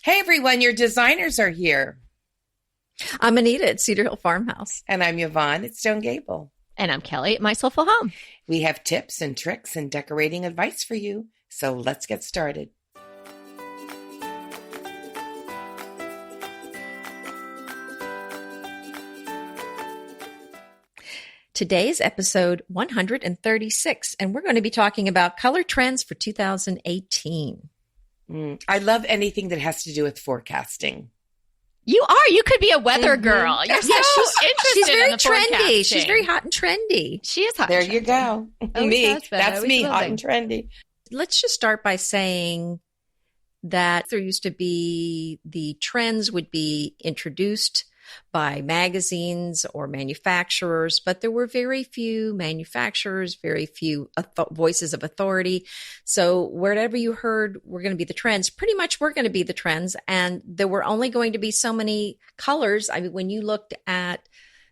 Hey everyone, your designers are here. I'm Anita at Cedar Hill Farmhouse. And I'm Yvonne at Stone Gable. And I'm Kelly at My Soulful Home. We have tips and tricks and decorating advice for you. So let's get started. Today's episode 136, and we're going to be talking about color trends for 2018. I love anything that has to do with forecasting. You are. You could be a weather girl. You're so interested She's very in the trendy. forecasting. She's very hot and trendy. She is hot. There and you go. Me. That's me, hot and trendy. Let's just start by saying that there used to be the trends would be introduced by magazines or manufacturers, but there were very few manufacturers, very few voices of authority. So wherever you heard were going to be the trends, pretty much were going to be the trends. And there were only going to be so many colors. I mean, when you looked at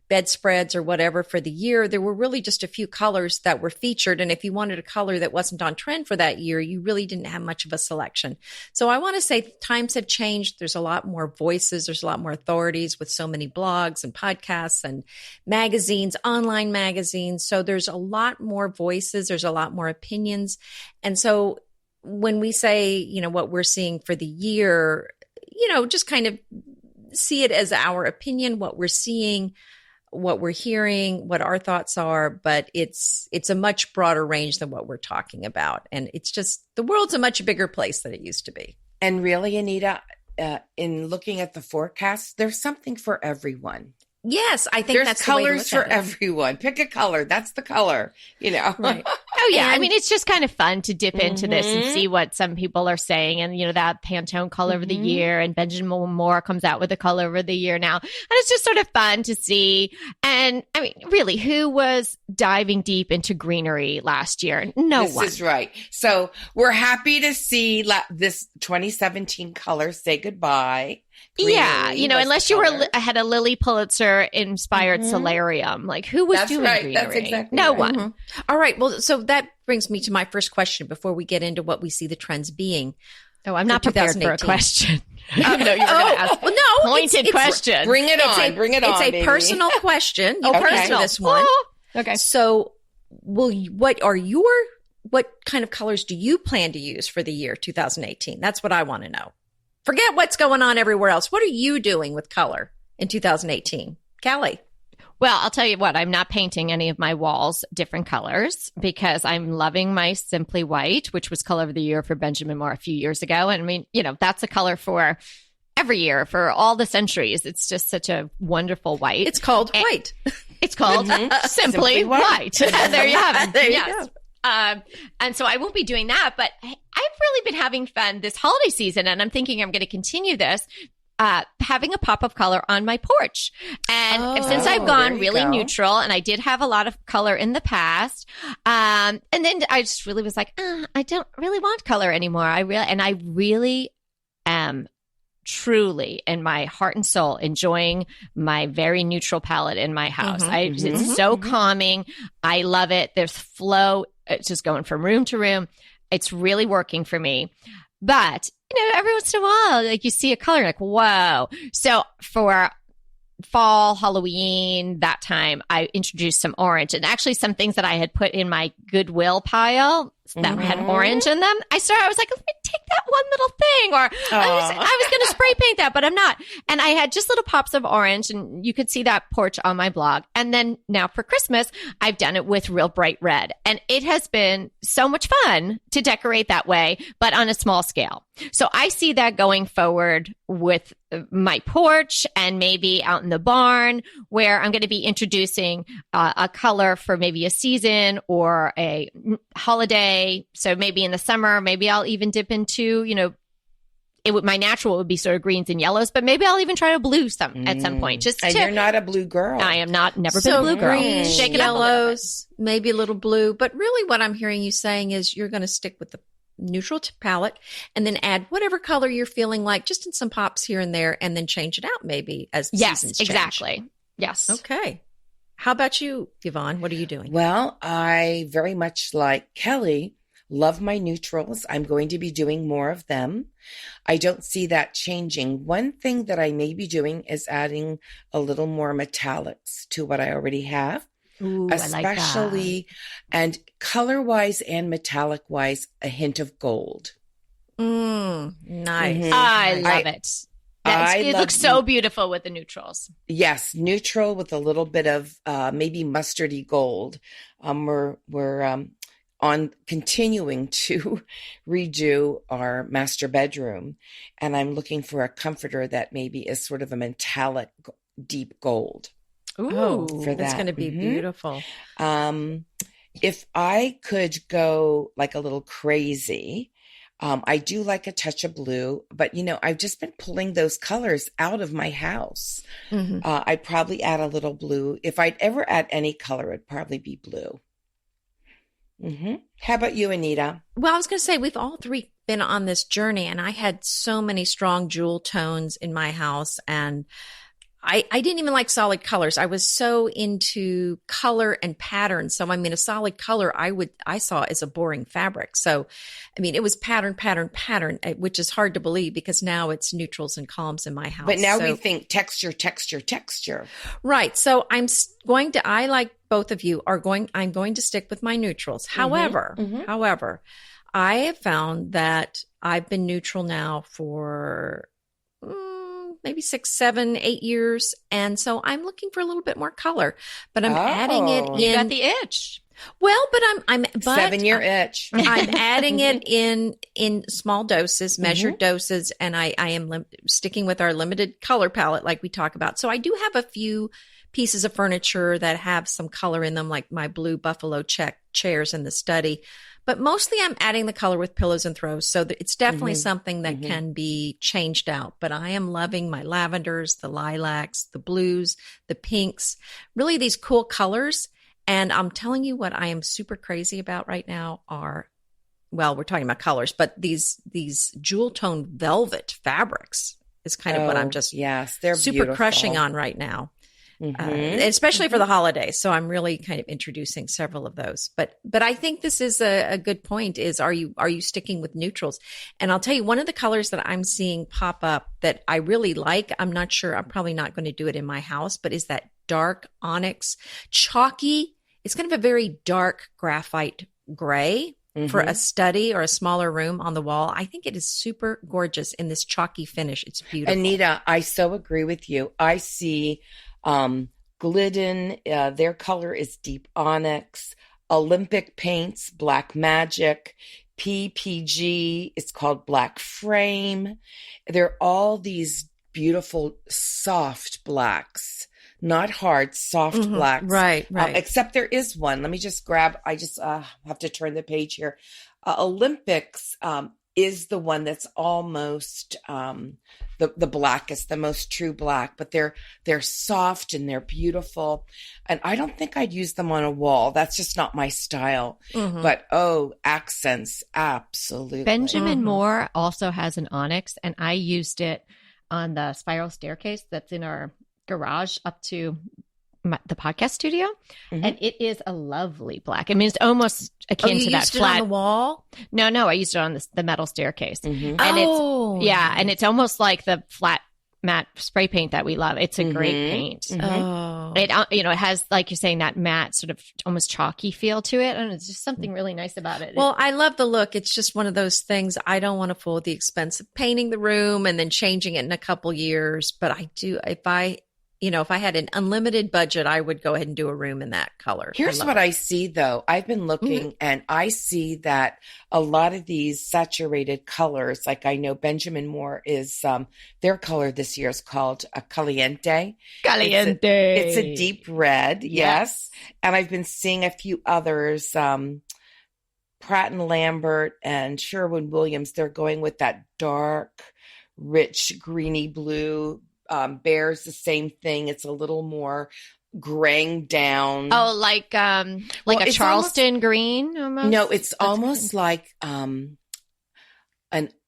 bedspreads or whatever for the year, there were really just a few colors that were featured. And if you wanted a color that wasn't on trend for that year, you really didn't have much of a selection. So I want to say times have changed. There's a lot more voices. There's a lot more authorities with so many blogs and podcasts and magazines, online magazines. So there's a lot more voices. There's a lot more opinions. And so when we say, what we're seeing for the year, just kind of see it as our opinion, what we're seeing, what we're hearing, what our thoughts are, but it's a much broader range than what we're talking about. And it's just, the world's a much bigger place than it used to be. And really, Anita, in looking at the forecast, there's something for everyone. Yes, I think there's that's colors the way to for everyone. Pick a color. That's the color, Right. Oh, yeah. I mean, it's just kind of fun to dip into this and see what some people are saying. And, that Pantone color of the year, and Benjamin Moore comes out with a color of the year now. And it's just sort of fun to see. And I mean, really, who was diving deep into greenery last year? No one. This is right. So we're happy to see this 2017 color say goodbye. Greenery, unless you had a Lily Pulitzer inspired solarium, like who was doing greenery? That's exactly no right. one. All right. Well, so that brings me to my first question before we get into what we see the trends being. Oh, I'm not prepared for a question. You were going to ask pointed question. Bring it on. It's a personal question. You can answer this one. Okay. So, what kind of colors do you plan to use for the year 2018? That's what I want to know. Forget what's going on everywhere else. What are you doing with color in 2018? Kelly? Well, I'll tell you what, I'm not painting any of my walls different colors because I'm loving my Simply White, which was color of the year for Benjamin Moore a few years ago. And I mean, that's a color for every year, for all the centuries. It's just such a wonderful white. It's called white. It's called Simply White. There you have it. There you go. And so I won't be doing that, but I've really been having fun this holiday season, and I'm thinking I'm going to continue this, having a pop of color on my porch. And since I've gone really neutral, and I did have a lot of color in the past, and then I just really was like, I don't really want color anymore. I really am truly in my heart and soul enjoying my very neutral palette in my house. It's so calming. I love it. There's flow. It's just going from room to room. It's really working for me. But, every once in a while, like you see a color, like, whoa. So for fall, Halloween, that time, I introduced some orange, and actually some things that I had put in my Goodwill pile that had orange in them. I was like, let me take that one little thing, or I was going to spray paint that, but I'm not. And I had just little pops of orange, and you could see that porch on my blog. And then now for Christmas, I've done it with real bright red. And it has been so much fun to decorate that way, but on a small scale. So I see that going forward with my porch and maybe out in the barn, where I'm going to be introducing a color for maybe a season or a holiday. So maybe in the summer, maybe I'll even dip into, my natural would be sort of greens and yellows, but maybe I'll even try a blue at some point. You're not a blue girl. I am not. Never been a blue girl. Greens, Shake it yellows, maybe a little blue. But really what I'm hearing you saying is you're going to stick with the neutral palette and then add whatever color you're feeling like, just in some pops here and there, and then change it out maybe as the seasons change. Exactly. Yes. Okay. How about you, Yvonne? What are you doing? Well, I very much like Kelly Love my neutrals. I'm going to be doing more of them. I don't see that changing. One thing that I may be doing is adding a little more metallics to what I already have. Ooh, Especially, I like and color-wise and metallic-wise, a hint of gold. Nice. Mhm. that. I Nice. love it. It love looks so beautiful with the neutrals. Yes, neutral with a little bit of maybe mustardy gold. We're on continuing to redo our master bedroom, and I'm looking for a comforter that maybe is sort of a metallic deep gold. Oh, for that's that. going to be Mhm. beautiful. If I could go like a little crazy, I do like a touch of blue, but I've just been pulling those colors out of my house. Mhm. I'd probably add a little blue. If I'd ever add any color, it'd probably be blue. How about you, Anita? Well, I was going to say, we've all three been on this journey, and I had so many strong jewel tones in my house, and I didn't even like solid colors. I was so into color and pattern. So, I mean, a solid color I saw as a boring fabric. So, I mean, it was pattern, which is hard to believe because now it's neutrals and columns in my house. But now So- we think texture, texture, texture. Right. So I like both of you I'm going to stick with my neutrals. However, I have found that I've been neutral now for maybe 6, 7, 8 years. And so I'm looking for a little bit more color, but I'm adding it in. You got the itch. Well, but I'm 7-year itch. I'm adding it in small doses, measured doses, and I am sticking with our limited color palette like we talk about. So I do have a few pieces of furniture that have some color in them, like my blue buffalo check chairs in the study. But mostly I'm adding the color with pillows and throws. So it's definitely something that can be changed out. But I am loving my lavenders, the lilacs, the blues, the pinks, really these cool colors. And I'm telling you what I am super crazy about right now are, well, we're talking about colors, but these jewel tone velvet fabrics is kind of what I'm just they're super beautiful. crushing on right now. Especially for the holidays. So I'm really kind of introducing several of those. But I think this is a good point is, are you sticking with neutrals? And I'll tell you, one of the colors that I'm seeing pop up that I really like, I'm not sure, I'm probably not going to do it in my house, but is that dark onyx chalky. It's kind of a very dark graphite gray for a study or a smaller room on the wall. I think it is super gorgeous in this chalky finish. It's beautiful. Anita, I so agree with you. I see Glidden, their color is deep onyx. Olympic Paints, Black Magic. PPG, it's called Black Frame. They're all these beautiful soft blacks, not hard, soft blacks. Right. Except there is one. Let me just grab, I just have to turn the page here. Olympics is the one that's almost the blackest, the most true black, but they're soft and they're beautiful. And I don't think I'd use them on a wall. That's just not my style. But accents, absolutely. Benjamin Moore also has an onyx, and I used it on the spiral staircase that's in our garage up to the podcast studio, and it is a lovely black. I mean, it's almost akin to that used flat it on the wall. No, I used it on the metal staircase, and and it's almost like the flat matte spray paint that we love. It's a great paint. It it has, like you're saying, that matte sort of almost chalky feel to it, and it's just something really nice about it. Well, I love the look. It's just one of those things. I don't want to fool the expense of painting the room and then changing it in a couple years, but I do. If I had an unlimited budget, I would go ahead and do a room in that color. Here's what I see, though. I've been looking and I see that a lot of these saturated colors, like I know Benjamin Moore is, their color this year is called a Caliente. It's a deep red. Yes. And I've been seeing a few others, Pratt and Lambert and Sherwin-Williams. They're going with that dark, rich, greeny blue. Bears the same thing. It's a little more graying down. Oh, like a Charleston green almost? No, it's almost like an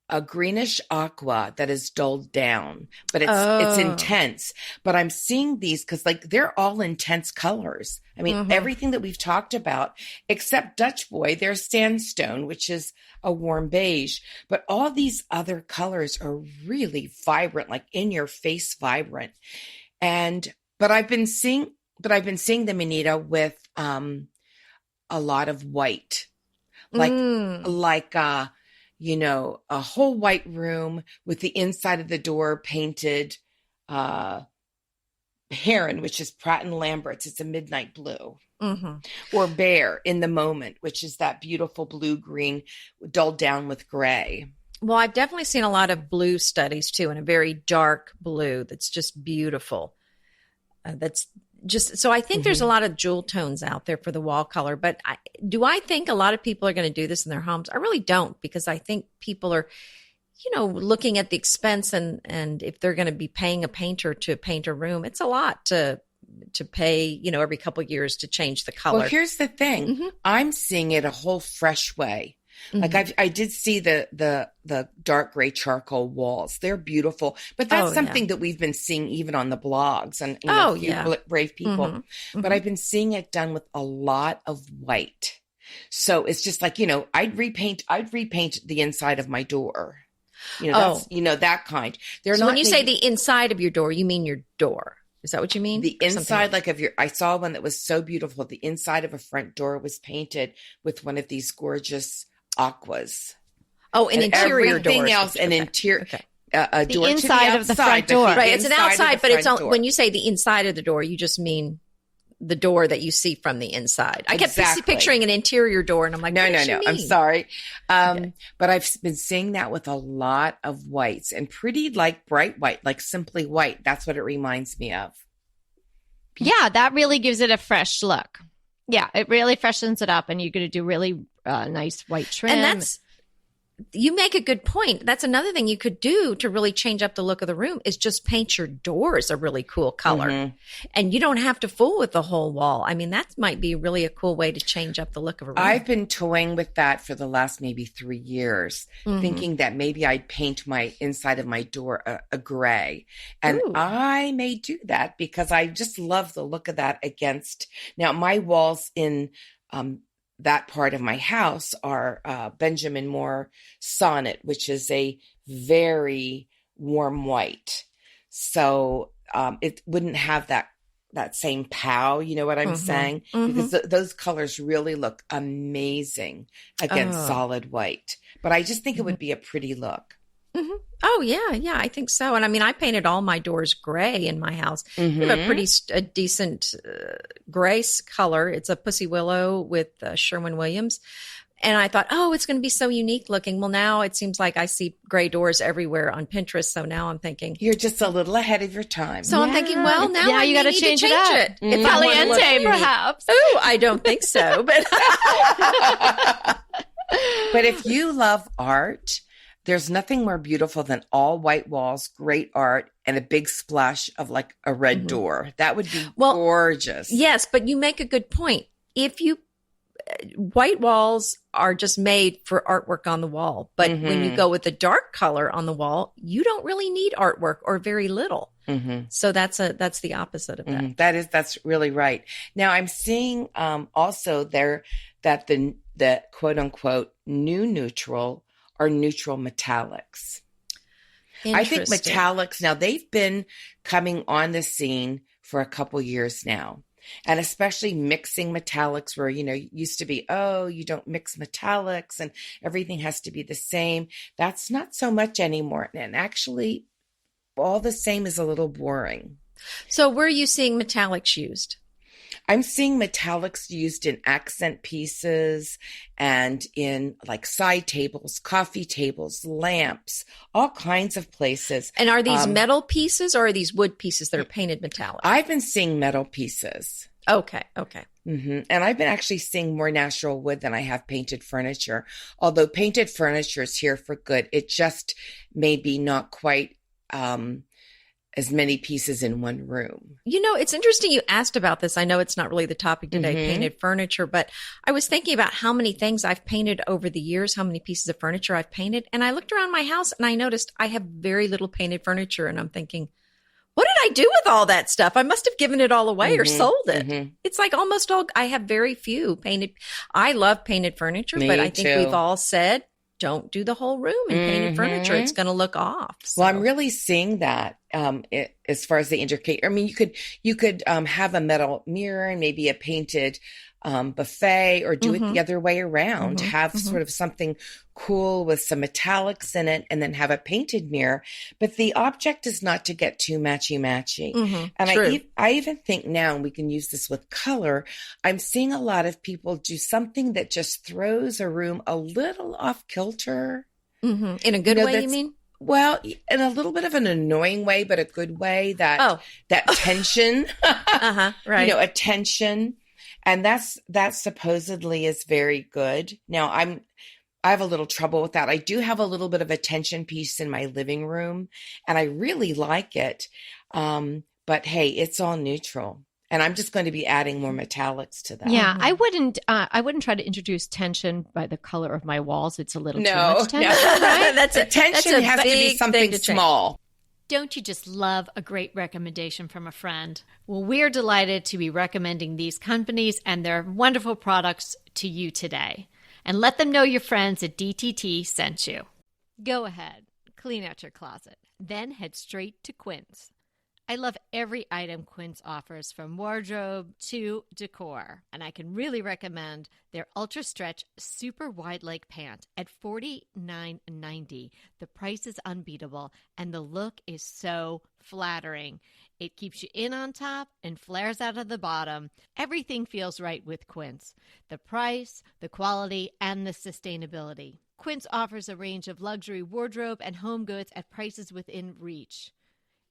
a greenish aqua that is dulled down, but it's intense. But I'm seeing these because like they're all intense colors. I mean, everything that we've talked about, except Dutch Boy, there's sandstone, which is a warm beige. But all these other colors are really vibrant, like in your face vibrant. But I've been seeing them, Anita, with a lot of white, like a whole white room with the inside of the door painted heron, which is Pratt and Lambert's. It's a midnight blue. Or bear in the moment, which is that beautiful blue-green dulled down with gray. Well, I've definitely seen a lot of blue studies too, in a very dark blue that's just beautiful. So I think there's a lot of jewel tones out there for the wall color, but do I think a lot of people are going to do this in their homes? I really don't, because I think people are, looking at the expense and if they're going to be paying a painter to paint a room, it's a lot to pay, every couple of years to change the color. Well, here's the thing. I'm seeing it a whole fresh way. Like I did see the dark gray charcoal walls. They're beautiful, but that's something that we've been seeing even on the blogs and a few brave people. But I've been seeing it done with a lot of white. So it's just like, I'd repaint the inside of my door. That kind. So when you say the inside of your door, you mean your door. Is that what you mean? The inside, like I saw one that was so beautiful. The inside of a front door was painted with one of these gorgeous aquas. Oh, an interior door. Everything else, an interior. Okay. A door the inside of the front door. Right. It's an outside, but it's when you say the inside of the door, you just mean the door that you see from the inside. I kept picturing an interior door, and I'm like, no. I'm sorry. But I've been seeing that with a lot of whites and pretty like bright white, like simply white. That's what it reminds me of. Yeah, that really gives it a fresh look. Yeah, it really freshens it up, and you're going to do really nice white trim. And you make a good point. That's another thing you could do to really change up the look of the room is just paint your doors a really cool color. And you don't have to fool with the whole wall. I mean, that might be really a cool way to change up the look of a room. I've been toying with that for the last maybe 3 years, thinking that maybe I'd paint my inside of my door a gray. And I may do that because I just love the look of that against. Now, my walls in that part of my house are Benjamin Moore Sonnet, which is a very warm white. So it wouldn't have that same pow, you know what I'm saying? Because those colors really look amazing against solid white. But I just think it would be a pretty look. Oh, yeah, I think so. And I mean, I painted all my doors gray in my house. We have a decent gray color. It's a pussy willow with Sherwin-Williams. And I thought, it's going to be so unique looking. Well, now it seems like I see gray doors everywhere on Pinterest. So now I'm thinking. You're just a little ahead of your time. So I'm thinking, well, now you got to change it up. If Caliente, perhaps. Oh, I don't think so. But But if you love art, there's nothing more beautiful than all white walls, great art, and a big splash of like a red door. That would be gorgeous. Yes, but you make a good point. White walls are just made for artwork on the wall. But when you go with a dark color on the wall, you don't really need artwork or very little. So that's the opposite of that. That's really right. Now I'm seeing also there that the quote unquote new neutral are neutral metallics. I think metallics, now they've been coming on the scene for a couple years now. And especially mixing metallics where, used to be, you don't mix metallics and everything has to be the same. That's not so much anymore. And actually, all the same is a little boring. So where are you seeing metallics used? I'm seeing metallics used in accent pieces and in like side tables, coffee tables, lamps, all kinds of places. And are these metal pieces or are these wood pieces that are painted metallic? I've been seeing metal pieces. Okay. And I've been actually seeing more natural wood than I have painted furniture. Although painted furniture is here for good. It just may be not quite as many pieces in one room. You know, it's interesting you asked about this. I know it's not really the topic today, painted furniture, but I was thinking about how many things I've painted over the years, how many pieces of furniture I've painted. And I looked around my house and I noticed I have very little painted furniture. And I'm thinking, what did I do with all that stuff? I must have given it all away or sold it. It's like almost all, I have very few painted. I love painted furniture, but I think we've all said, don't do the whole room in painted furniture. It's going to look off. So. Well, I'm really seeing that as far as the intricate. I mean, you could have a metal mirror and maybe a painted buffet, or do it the other way around. Have sort of something cool with some metallics in it, and then have a painted mirror. But the object is not to get too matchy. And I even think now, and we can use this with color, I'm seeing a lot of people do something that just throws a room a little off kilter. In a good way, you mean? Well, in a little bit of an annoying way, but a good way. That tension, right? A tension. And that supposedly is very good. Now I have a little trouble with that. I do have a little bit of a tension piece in my living room, and I really like it. But hey, it's all neutral, and I'm just going to be adding more metallics to that. Yeah, I wouldn't try to introduce tension by the color of my walls. It's a little too much tension. Right? Tension has to be something small. Don't you just love a great recommendation from a friend? Well, we're delighted to be recommending these companies and their wonderful products to you today. And let them know your friends at DTT sent you. Go ahead, clean out your closet, then head straight to Quince. I love every item Quince offers, from wardrobe to decor. And I can really recommend their Ultra Stretch Super Wide Leg Pant at $49.90. The price is unbeatable, and the look is so flattering. It keeps you in on top and flares out of the bottom. Everything feels right with Quince. The price, the quality, and the sustainability. Quince offers a range of luxury wardrobe and home goods at prices within reach.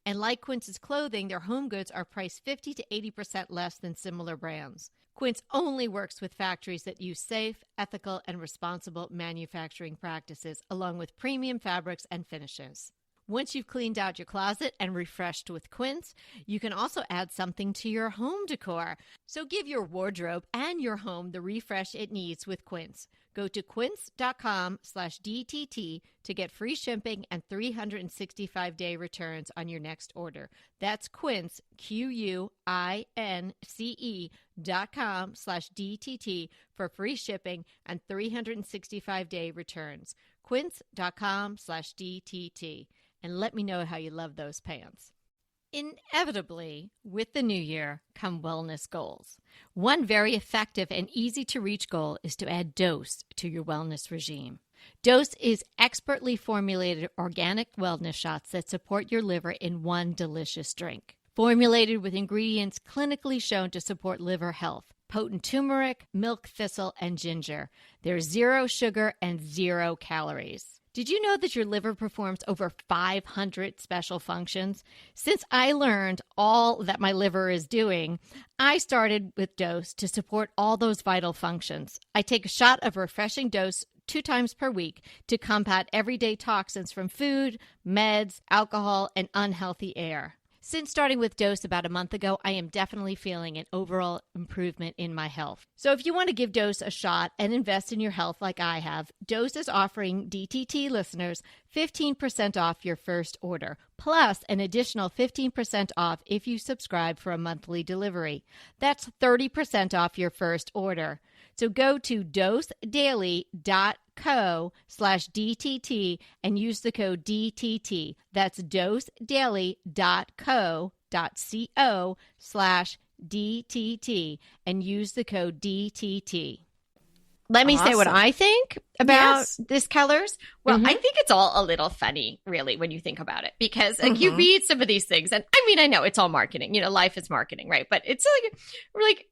And like Quince's clothing, their home goods are priced 50 to 80% less than similar brands. Quince only works with factories that use safe, ethical, and responsible manufacturing practices, along with premium fabrics and finishes. Once you've cleaned out your closet and refreshed with Quince, you can also add something to your home decor. So give your wardrobe and your home the refresh it needs with Quince. Go to quince.com/DTT to get free shipping and 365-day returns on your next order. That's Quince, QUINCE.com/DTT for free shipping and 365-day returns. Quince.com/DTT. And let me know how you love those pants. Inevitably, with the new year come wellness goals. One very effective and easy to reach goal is to add Dose to your wellness regime. Dose is expertly formulated organic wellness shots that support your liver in one delicious drink. Formulated with ingredients clinically shown to support liver health: potent turmeric, milk thistle, and ginger. There's 0 sugar and 0 calories. Did you know that your liver performs over 500 special functions? Since I learned all that my liver is doing, I started with Dose to support all those vital functions. I take a shot of refreshing Dose 2 times per week to combat everyday toxins from food, meds, alcohol, and unhealthy air. Since starting with Dose about a month ago, I am definitely feeling an overall improvement in my health. So if you want to give Dose a shot and invest in your health like I have, Dose is offering DTT listeners 15% off your first order, plus an additional 15% off if you subscribe for a monthly delivery. That's 30% off your first order. So go to dosedaily.co/DTT and use the code DTT. That's dosedaily.co/DTT and use the code DTT. Let me say what I think about this colors. Well, I think it's all a little funny, really, when you think about it, because you read some of these things, and I mean, I know it's all marketing. You know, life is marketing, right? But it's like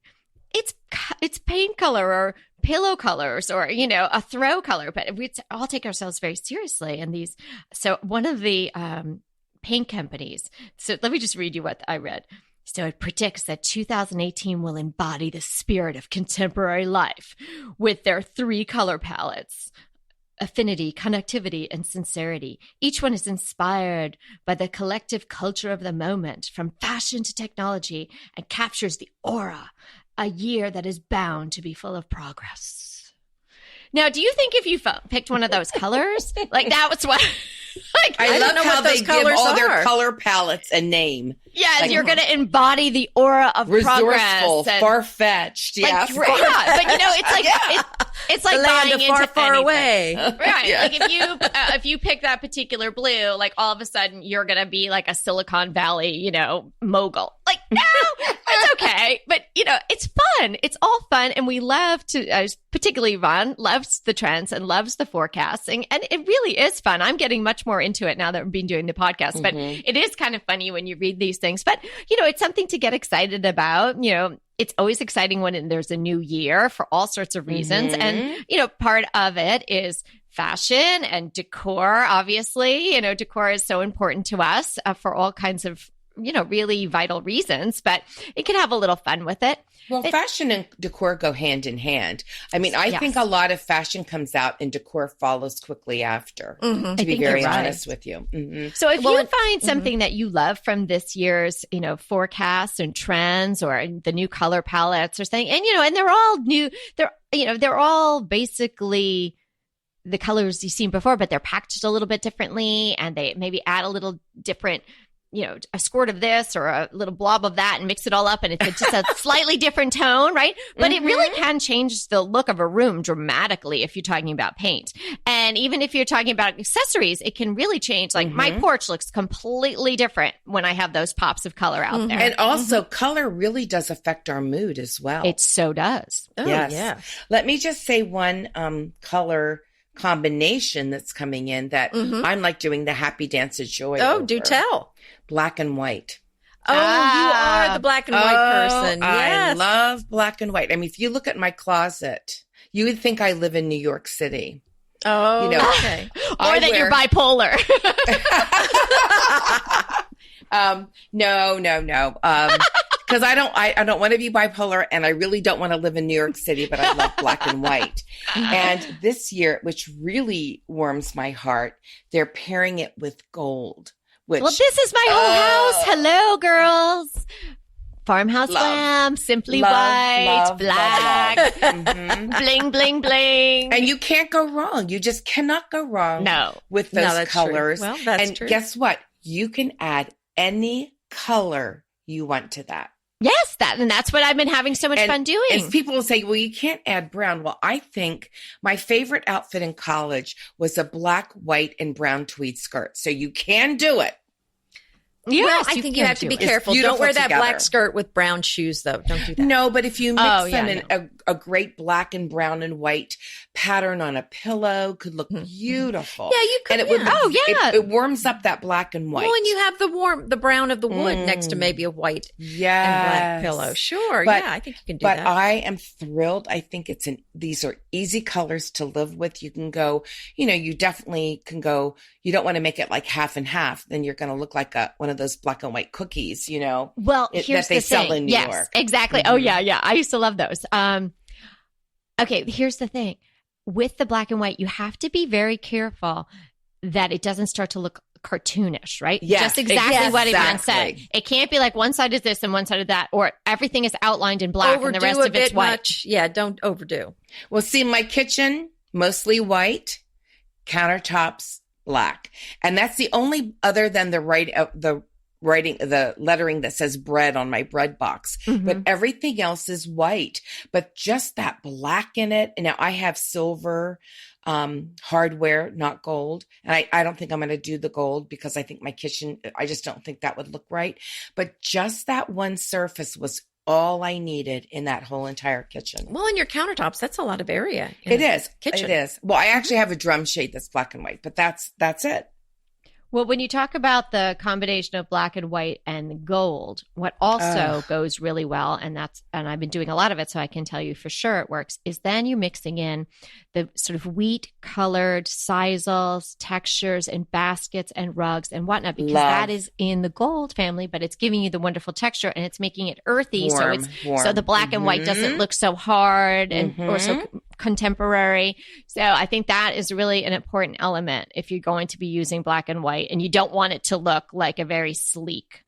it's paint color or pillow colors or, you know, a throw color, but we all take ourselves very seriously. And so one of the paint companies, so let me just read you what I read. So it predicts that 2018 will embody the spirit of contemporary life with their 3 color palettes. affinity, connectivity, and sincerity. Each one is inspired by the collective culture of the moment, from fashion to technology, and captures the aura, a year that is bound to be full of progress. Now, do you think if you picked one of those colors, like that was what... Like, I love how they give all their are. color palettes a name. Yeah, Like, you're going to embody the aura of resourceful, progress. far-fetched. Like, Yeah, yeah, but it's like it's like The land buying of far, into far anything. away. Right. Yeah. Like if you pick that particular blue, like all of a sudden you're going to be like a Silicon Valley, mogul. Like, no, it's okay. But, it's fun. It's all fun. And we love to, particularly Yvonne, loves the trends and loves the forecasting. And it really is fun. I'm getting much more into it now that we've been doing the podcast. But it is kind of funny when you read these things. But, it's something to get excited about. It's always exciting when there's a new year for all sorts of reasons. And, part of it is fashion and decor, obviously. Decor is so important to us for all kinds of, really vital reasons, but it can have a little fun with it. Well, fashion and decor go hand in hand. I mean, I think a lot of fashion comes out and decor follows quickly after, to be very honest with you. So if you find something that you love from this year's, forecasts and trends or the new color palettes or something, and they're all new, they're all basically the colors you've seen before, but they're packaged a little bit differently and they maybe add a little different a squirt of this or a little blob of that and mix it all up. And it's just a slightly different tone, right? But it really can change the look of a room dramatically if you're talking about paint. And even if you're talking about accessories, it can really change. Like my porch looks completely different when I have those pops of color out there. And also color really does affect our mood as well. It so does. Oh, Yes. yeah. Let me just say one color combination that's coming in that I'm like doing the happy dance of joy. Oh, over. do tell. Black and white. Oh, you are the black and white person. Yes. I love black and white. I mean, if you look at my closet, you would think I live in New York City. Oh, okay. Or that you're bipolar. No. Because I don't want to be bipolar, and I really don't want to live in New York City, but I love black and white. And this year, which really warms my heart, they're pairing it with gold. Which, well, this is my whole house. Hello, girls. Farmhouse glam, simply white, black, bling, bling, bling. And you can't go wrong. You just cannot go wrong with those colors. True. Well, that's and true. Guess what? You can add any color you want to that. Yes, and that's what I've been having so much fun doing. And people will say, well, you can't add brown. Well, I think my favorite outfit in college was a black, white, and brown tweed skirt. So you can do it. Yes, well, I think you have to be careful. Don't wear that black skirt with brown shoes, though. Don't do that. No, but if you mix a great black and brown and white pattern on a pillow, could look beautiful. Yeah, you could. And it would. It warms up that black and white. Well, and you have the brown of the wood next to maybe a white and black pillow. Sure, but, I think you can do that. But I am thrilled. I think these are easy colors to live with. You can go. You definitely can go. You don't want to make it like half and half. Then you're going to look like one of those black and white cookies, Well, here's that they the thing. sell in New Yes, York. Exactly. Oh, yeah. I used to love those. Okay, here's the thing. With the black and white, you have to be very careful that it doesn't start to look cartoonish, right? Yes, just exactly what Yvonne said. It can't be like one side is this and one side is that, or everything is outlined in black and the rest of it's white. Much. Yeah, don't overdo. Well, see, my kitchen, mostly white, countertops, black. And that's the only, other than the lettering that says bread on my bread box, but everything else is white, but just that black in it. And now I have silver, hardware, not gold. And I don't think I'm going to do the gold because I think my kitchen, I just don't think that would look right. But just that one surface was all I needed in that whole entire kitchen. Well, in your countertops, that's a lot of area. It is. Kitchen. It is. Well, I actually have a drum shade that's black and white, but that's it. Well, when you talk about the combination of black and white and gold, what also goes really well, and I've been doing a lot of it, so I can tell you for sure it works, is then you're mixing in the sort of wheat colored sisals, textures, and baskets and rugs and whatnot, because that is in the gold family, but it's giving you the wonderful texture and it's making it earthy. Warm. So the black and white doesn't look so hard and or so contemporary. So I think that is really an important element if you're going to be using black and white and you don't want it to look like a very sleek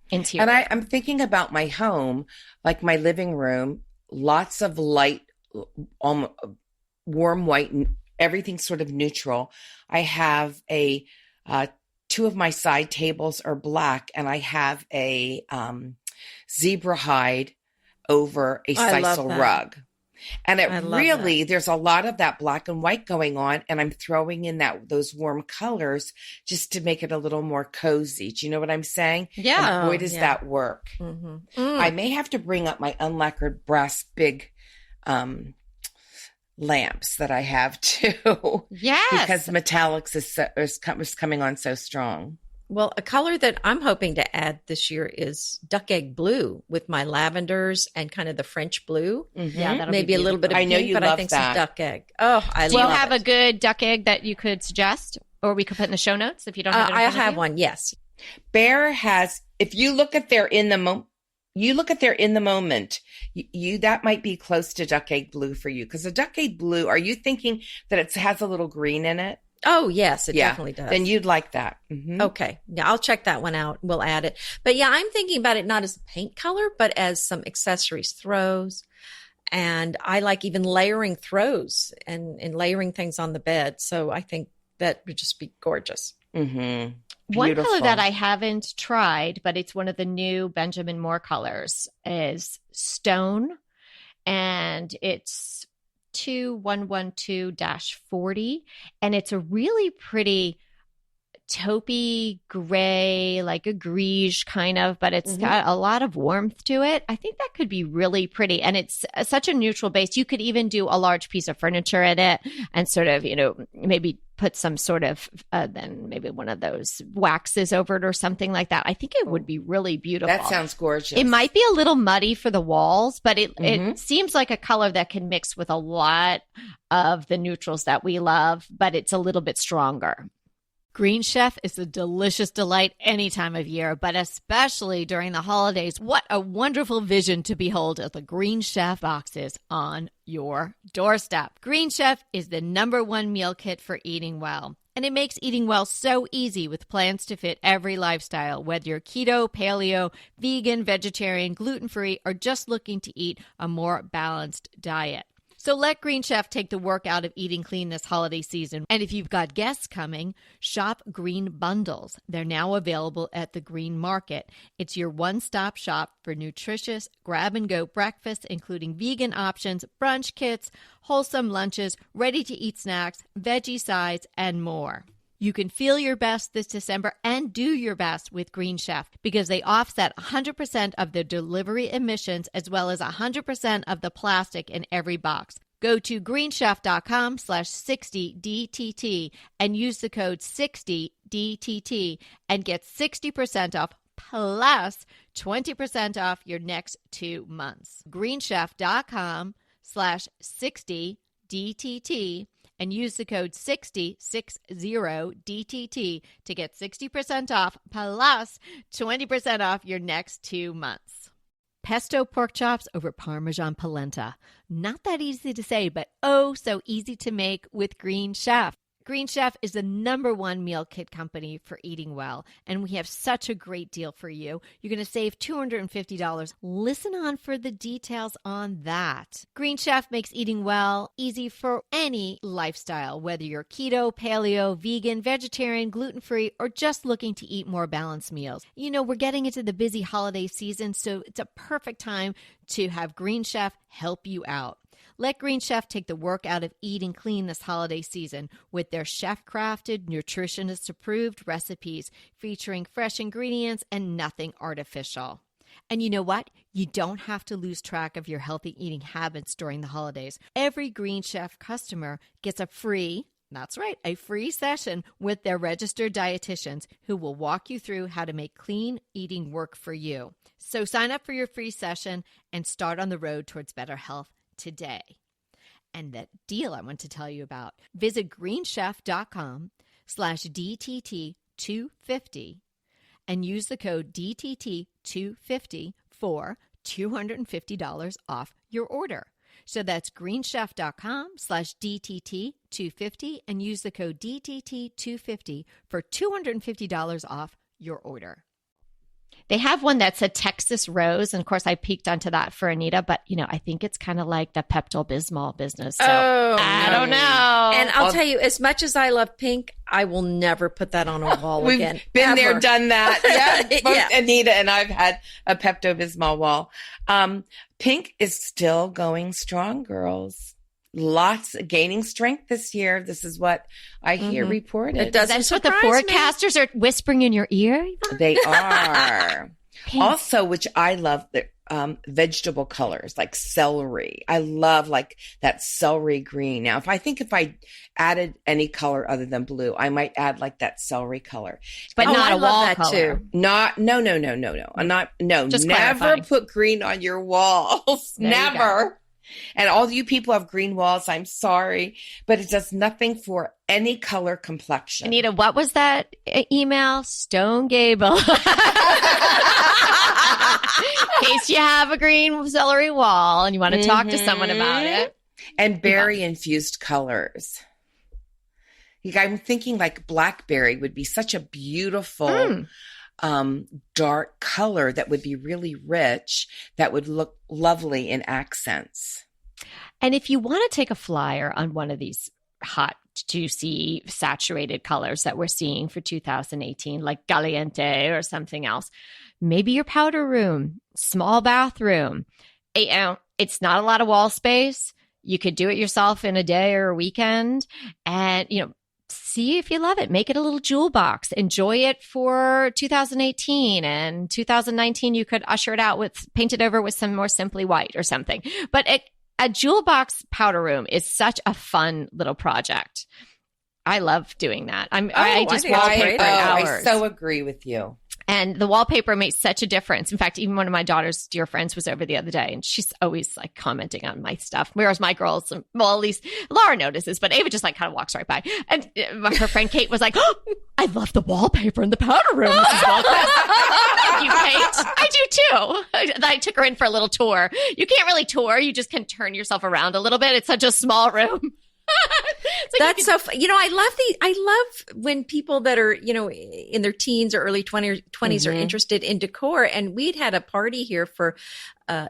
interior. And I'm thinking about my home, like my living room, lots of light, warm white, everything sort of neutral. I have two of my side tables are black, and I have a zebra hide over a sisal rug. And there's a lot of that black and white going on, and I'm throwing in those warm colors just to make it a little more cozy. Do you know what I'm saying? Yeah. And boy, does that work. Mm-hmm. I may have to bring up my unlacquered brass big lamps that I have too. Yes. Because metallics is coming on so strong. Well, a color that I'm hoping to add this year is duck egg blue with my lavenders and kind of the French blue. Mm-hmm. Yeah, that'll maybe be a little bit of I know pink, you but love I think that. some duck egg. Oh, I Do you love have it. a good duck egg that you could suggest, or we could put in the show notes if you don't have it? I'll have one. Yes. Bear has, if you look at their in the moment, that might be close to duck egg blue for you. Because the duck egg blue, are you thinking that it has a little green in it? Oh, yes, it definitely does. Then you'd like that. Mm-hmm. Okay. Yeah, I'll check that one out. We'll add it. But yeah, I'm thinking about it not as a paint color, but as some accessories, throws. And I like even layering throws and layering things on the bed. So I think that would just be gorgeous. Mm-hmm. One color that I haven't tried, but it's one of the new Benjamin Moore colors, is Stone. And it's 2112-40. And it's a really pretty taupey gray, like a greige kind of, but it's got a lot of warmth to it. I think that could be really pretty. And it's such a neutral base. You could even do a large piece of furniture in it and sort of, maybe put some sort of, then maybe one of those waxes over it or something like that. I think it would be really beautiful. That sounds gorgeous. It might be a little muddy for the walls, but it seems like a color that can mix with a lot of the neutrals that we love, but it's a little bit stronger. Green Chef is a delicious delight any time of year, but especially during the holidays. What a wonderful vision to behold as the Green Chef boxes on your doorstep. Green Chef is the #1 meal kit for eating well. And it makes eating well so easy with plans to fit every lifestyle, whether you're keto, paleo, vegan, vegetarian, gluten-free, or just looking to eat a more balanced diet. So let Green Chef take the work out of eating clean this holiday season. And if you've got guests coming, shop Green Bundles. They're now available at the Green Market. It's your one-stop shop for nutritious grab-and-go breakfast, including vegan options, brunch kits, wholesome lunches, ready-to-eat snacks, veggie sides, and more. You can feel your best this December and do your best with Green Chef because they offset 100% of the delivery emissions as well as 100% of the plastic in every box. Go to greenchef.com/60DTT and use the code 60DTT and get 60% off plus 20% off your next 2 months. greenchef.com/60DTT and use the code 60DTT to get 60% off plus 20% off your next 2 months. Pesto pork chops over Parmesan polenta. Not that easy to say, but oh so easy to make with Green Chef. Green Chef is the #1 meal kit company for eating well, and we have such a great deal for you. You're going to save $250. Listen on for the details on that. Green Chef makes eating well easy for any lifestyle, whether you're keto, paleo, vegan, vegetarian, gluten-free, or just looking to eat more balanced meals. We're getting into the busy holiday season, so it's a perfect time to have Green Chef help you out. Let Green Chef take the work out of eating clean this holiday season with their chef-crafted, nutritionist-approved recipes featuring fresh ingredients and nothing artificial. And you know what? You don't have to lose track of your healthy eating habits during the holidays. Every Green Chef customer gets a free session with their registered dietitians who will walk you through how to make clean eating work for you. So sign up for your free session and start on the road towards better health today. And that deal I want to tell you about, visit greenchef.com/DTT250 and use the code DTT250 for $250 off your order. So that's greenchef.com/DTT250 and use the code DTT250 for $250 off your order. They have one that's a Texas rose. And of course, I peeked onto that for Anita, but I think it's kind of like the Pepto-Bismol business. So I don't know. And I'll tell you, as much as I love pink, I will never put that on a wall We've again. been there, done that. Yeah. Both Yeah. Anita and I've had a Pepto-Bismol wall. Pink is still going strong, girls. Lots gaining strength this year. This is what I hear reported. It doesn't That's what the surprise me. forecasters are whispering in your ear, Yvonne? They are. Pink. Also, which I love, the vegetable colors like celery. I love like that celery green. Now, if I added any color other than blue, I might add like that celery color, But Oh, not I a love wall that color. too. no. Just Never clarifying. put green on your walls. There you Never. And all you people have green walls, I'm sorry, but it does nothing for any color complexion. Anita, what was that email? Stone Gable. In case you have a green celery wall and you want to talk to someone about it. And berry infused colors. I'm thinking like blackberry would be such a beautiful dark color that would be really rich, that would look lovely in accents. And if you want to take a flyer on one of these hot, juicy, saturated colors that we're seeing for 2018, like Caliente or something else, maybe your powder room, small bathroom. It's not a lot of wall space. You could do it yourself in a day or a weekend and, see if you love it. Make it a little jewel box. Enjoy it for 2018, and 2019 you could usher it out paint it over with some more Simply White or something. But a jewel box powder room is such a fun little project. I love doing that. I just wallpaper hours. I so agree with you. And the wallpaper makes such a difference. In fact, even one of my daughter's dear friends was over the other day, and she's always like commenting on my stuff. Whereas my girls, well, at least Laura notices, but Ava just like kind of walks right by. And her friend Kate was like, "Oh, I love the wallpaper in the powder room, Mrs. Walters." Thank you, Kate. I do too. I took her in for a little tour. You can't really tour. You just can turn yourself around a little bit. It's such a small room. That's so fun. I love when people that are, in their teens or early 20s are interested in decor. And we'd had a party here for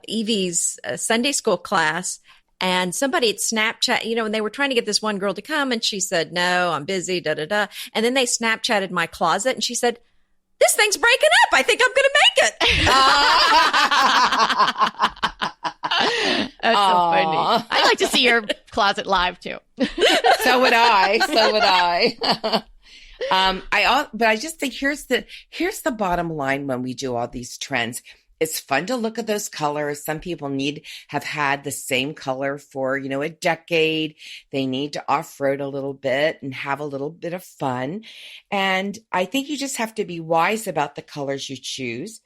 Evie's Sunday school class. And somebody at Snapchat, and they were trying to get this one girl to come. And she said, no, I'm busy, da-da-da. And then they Snapchatted my closet. And she said, this thing's breaking up. I think I'm going to make it. That's so funny. I'd like to see your closet live too. So would I. But I just think here's the bottom line when we do all these trends. It's fun to look at those colors. Some people have had the same color for, a decade. They need to off-road a little bit and have a little bit of fun. And I think you just have to be wise about the colors you choose.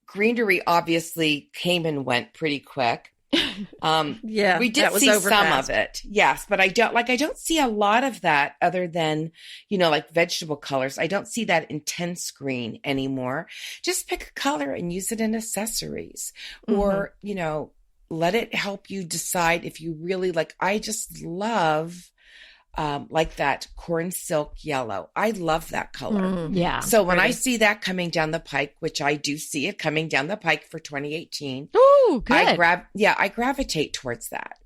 Greenery obviously came and went pretty quick. Yeah, we did see some of it. Yes, but I don't see a lot of that other than, like vegetable colors. I don't see that intense green anymore. Just pick a color and use it in accessories or, let it help you decide if you really like. I just love like that corn silk yellow. I love that color. Yeah. So when I see that coming down the pike, which I do see it coming down the pike for 2018, Ooh, good. I gravitate towards that.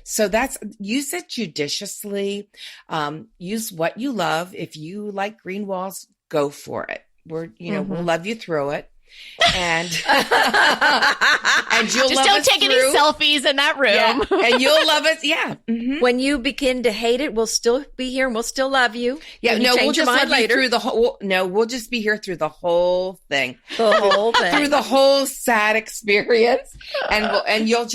So use it judiciously. Use what you love. If you like green walls, go for it. We'll love you through it. And you'll just love don't us take any through. selfies in that room. Yeah. And you'll love us. Yeah. Mm-hmm. When you begin to hate it, we'll still be here and we'll still love you. Yeah. When you No, we'll change your just mind love you later. through the whole. No, we'll just be here through the whole thing. The whole thing. Through the whole sad experience, and you'll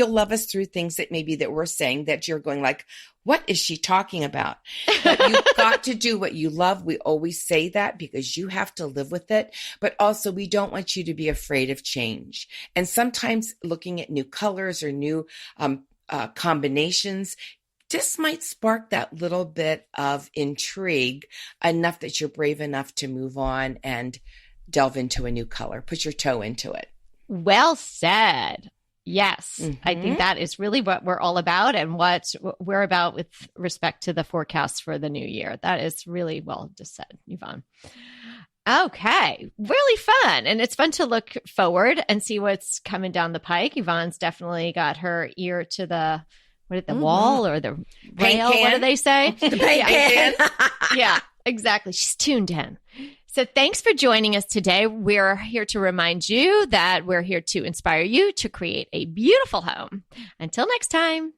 love us through things that we're saying that you're going like, what is she talking about? But you've got to do what you love. We always say that because you have to live with it. But also, we don't want you to be afraid of change. And sometimes looking at new colors or new combinations just might spark that little bit of intrigue enough that you're brave enough to move on and delve into a new color. Put your toe into it. Well said. Yes, I think that is really what we're all about and what we're about with respect to the forecasts for the new year. That is really well just said, Yvonne. Okay, really fun. And it's fun to look forward and see what's coming down the pike. Yvonne's definitely got her ear to the wall or the rail. What do they say? The paint can. Yeah, exactly. She's tuned in. So thanks for joining us today. We're here to remind you that we're here to inspire you to create a beautiful home. Until next time.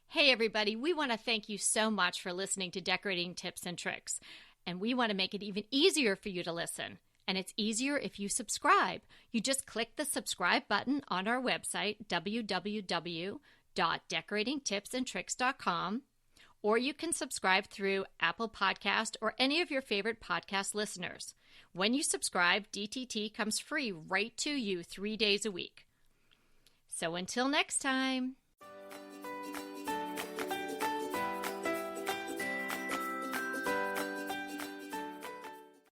Hey, everybody. We want to thank you so much for listening to Decorating Tips and Tricks. And we want to make it even easier for you to listen. And it's easier if you subscribe. You just click the subscribe button on our website, www.decoratingtipsandtricks.com, or you can subscribe through Apple Podcast or any of your favorite podcast listeners. When you subscribe, DTT comes free right to you 3 days a week. So until next time.